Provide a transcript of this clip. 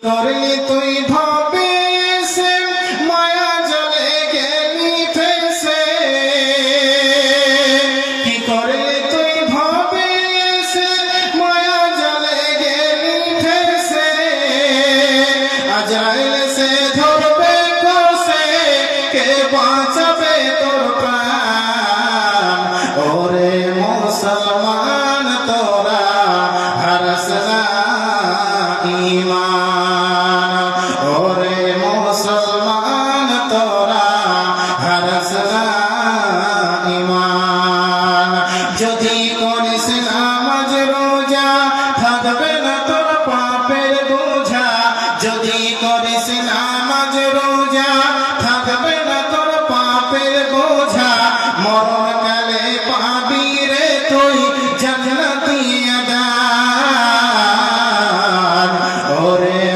করলি তুই ভাবে সে মায়া জলে গেলি ফেসে কি করলি তুই ভাবে সে মায়া জলে গেলি ফেসে আজরাইল সে ধরবে কষে কে বাঁচাবে তোর প্রাণ ওরে মুসলমান তোরা হারস না ঈমান